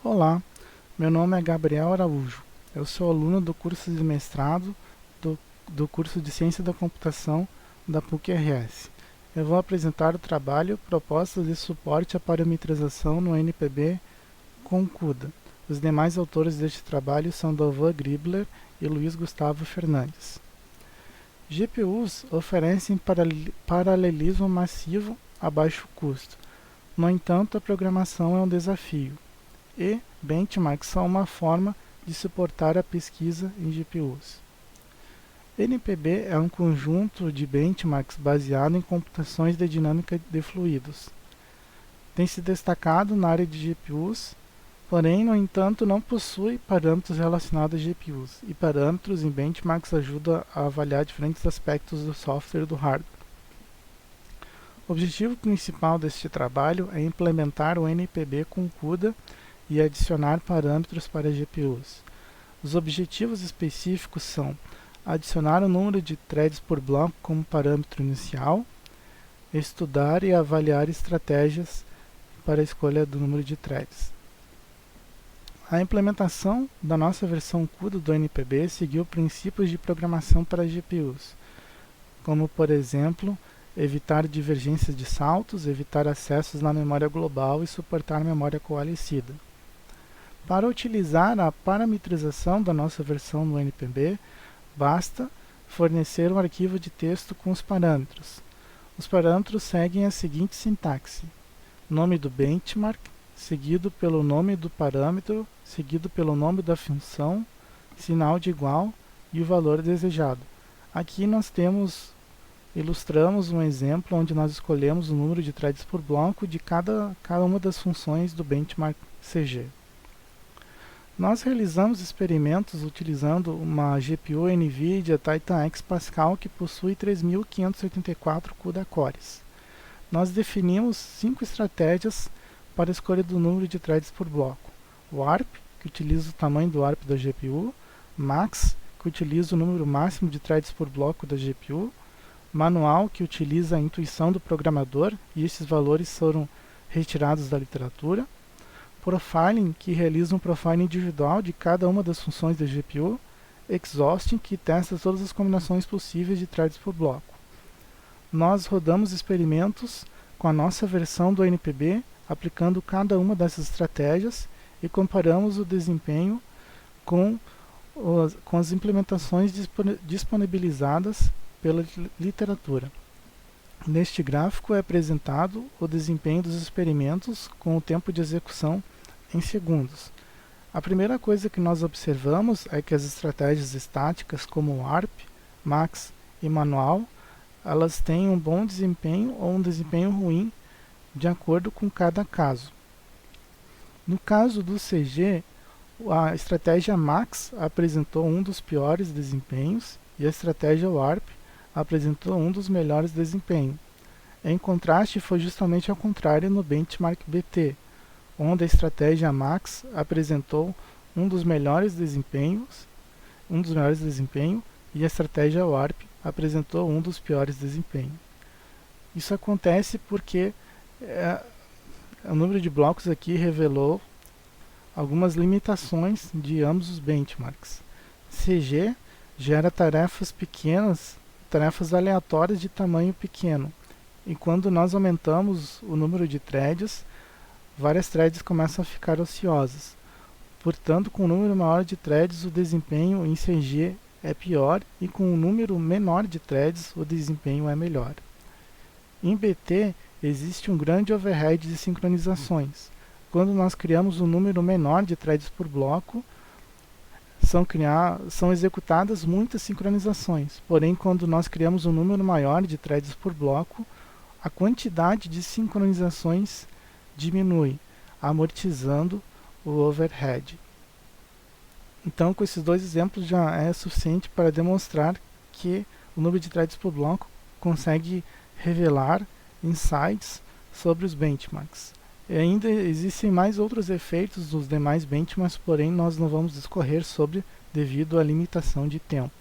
Olá, meu nome é Gabriel Araújo. Eu sou aluno do curso de mestrado do curso de Ciência da Computação da PUC-RS. Eu vou apresentar o trabalho Propostas de Suporte à Parametrização no NPB com CUDA. Os demais autores deste trabalho são Dalvan Gribler e Luiz Gustavo Fernandes. GPUs oferecem paralelismo massivo a baixo custo. No entanto, a programação é um desafio. E benchmarks são uma forma de suportar a pesquisa em GPUs. NPB é um conjunto de benchmarks baseado em computações de dinâmica de fluidos. Tem se destacado na área de GPUs, porém, no entanto, não possui parâmetros relacionados a GPUs, e parâmetros em benchmarks ajudam a avaliar diferentes aspectos do software e do hardware. O objetivo principal deste trabalho é implementar o NPB com CUDA e adicionar parâmetros para GPUs. Os objetivos específicos são adicionar o número de threads por bloco como parâmetro inicial, estudar e avaliar estratégias para a escolha do número de threads. A implementação da nossa versão CUDA do NPB seguiu princípios de programação para GPUs, como, por exemplo, evitar divergências de saltos, evitar acessos na memória global e suportar memória coalescida. Para utilizar a parametrização da nossa versão no NPB, basta fornecer um arquivo de texto com os parâmetros. Os parâmetros seguem a seguinte sintaxe: nome do benchmark, seguido pelo nome do parâmetro, seguido pelo nome da função, sinal de igual e o valor desejado. Aqui nós ilustramos um exemplo onde nós escolhemos o número de threads por bloco de cada uma das funções do benchmark CG. Nós realizamos experimentos utilizando uma GPU NVIDIA Titan X Pascal que possui 3.584 CUDA cores. Nós definimos 5 estratégias para a escolha do número de threads por bloco. Warp, que utiliza o tamanho do warp da GPU. Max, que utiliza o número máximo de threads por bloco da GPU. Manual, que utiliza a intuição do programador, e esses valores foram retirados da literatura. Profiling, que realiza um profiling individual de cada uma das funções da GPU. Exhausting, que testa todas as combinações possíveis de threads por bloco. Nós rodamos experimentos com a nossa versão do NPB, aplicando cada uma dessas estratégias e comparamos o desempenho com as implementações disponibilizadas pela literatura. Neste gráfico é apresentado o desempenho dos experimentos com o tempo de execução em segundos. A primeira coisa que nós observamos é que as estratégias estáticas como Warp, Max e Manual, elas têm um bom desempenho ou um desempenho ruim de acordo com cada caso. No caso do CG, a estratégia Max apresentou um dos piores desempenhos e a estratégia Warp apresentou um dos melhores desempenhos. Em contraste, foi justamente ao contrário no benchmark BT, onde a estratégia Max apresentou um dos melhores desempenhos e a estratégia Warp apresentou um dos piores desempenhos. Isso acontece porque o número de blocos aqui revelou algumas limitações de ambos os benchmarks. CG gera tarefas pequenas, tarefas aleatórias de tamanho pequeno. E quando nós aumentamos o número de threads, várias threads começam a ficar ociosas. Portanto, com um número maior de threads, o desempenho em CG é pior, e com um número menor de threads, o desempenho é melhor. Em BT, existe um grande overhead de sincronizações. Quando nós criamos um número menor de threads por bloco, são executadas muitas sincronizações. Porém, quando nós criamos um número maior de threads por bloco, a quantidade de sincronizações diminui, amortizando o overhead. Então, com esses dois exemplos já é suficiente para demonstrar que o número de threads por bloco consegue revelar insights sobre os benchmarks. E ainda existem mais outros efeitos dos demais benchmarks, porém nós não vamos discorrer sobre devido à limitação de tempo.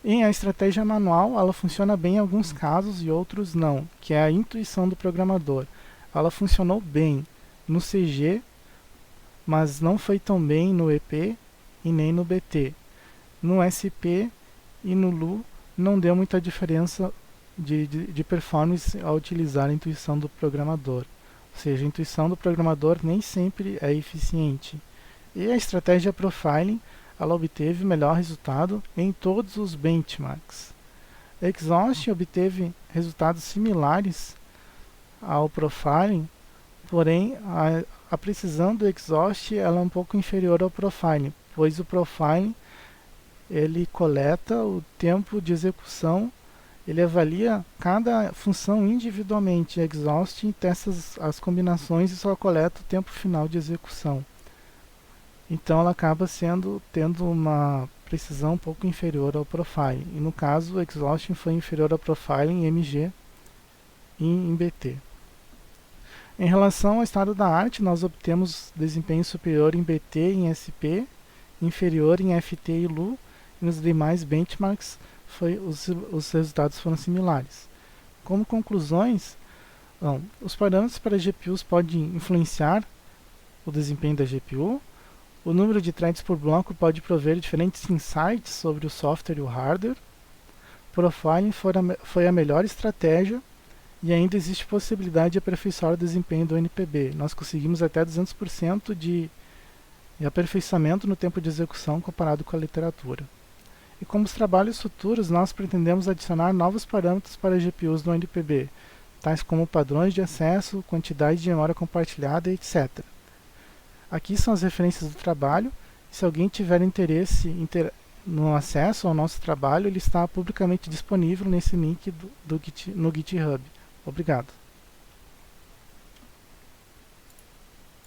E a estratégia manual, ela funciona bem em alguns casos e outros não, que é a intuição do programador. Ela funcionou bem no CG, mas não foi tão bem no EP e nem no BT. No SP e no LU não deu muita diferença de performance ao utilizar a intuição do programador. Ou seja, a intuição do programador nem sempre é eficiente. E a estratégia Profiling, ela obteve melhor resultado em todos os benchmarks. A Exhaust obteve resultados similares ao Profiling, porém a precisão do Exhaust ela é um pouco inferior ao Profiling, pois o Profiling ele coleta o tempo de execução, ele avalia cada função individualmente. A Exhaust testa as combinações e só coleta o tempo final de execução. Então ela acaba tendo uma precisão um pouco inferior ao Profiling. E no caso, o Exhaustion foi inferior ao Profiling em MG e em BT. Em relação ao estado da arte, nós obtemos desempenho superior em BT e em SP, inferior em FT e LU, e nos demais benchmarks os resultados foram similares. Como conclusões, os parâmetros para GPUs podem influenciar o desempenho da GPU. O número de threads por bloco pode prover diferentes insights sobre o software e o hardware. Profiling foi a melhor estratégia e ainda existe possibilidade de aperfeiçoar o desempenho do NPB. Nós conseguimos até 200% de aperfeiçoamento no tempo de execução comparado com a literatura. E como os trabalhos futuros, nós pretendemos adicionar novos parâmetros para GPUs no NPB, tais como padrões de acesso, quantidade de memória compartilhada, etc. Aqui são as referências do trabalho. Se alguém tiver interesse no acesso ao nosso trabalho, ele está publicamente disponível nesse link no GitHub. Obrigado.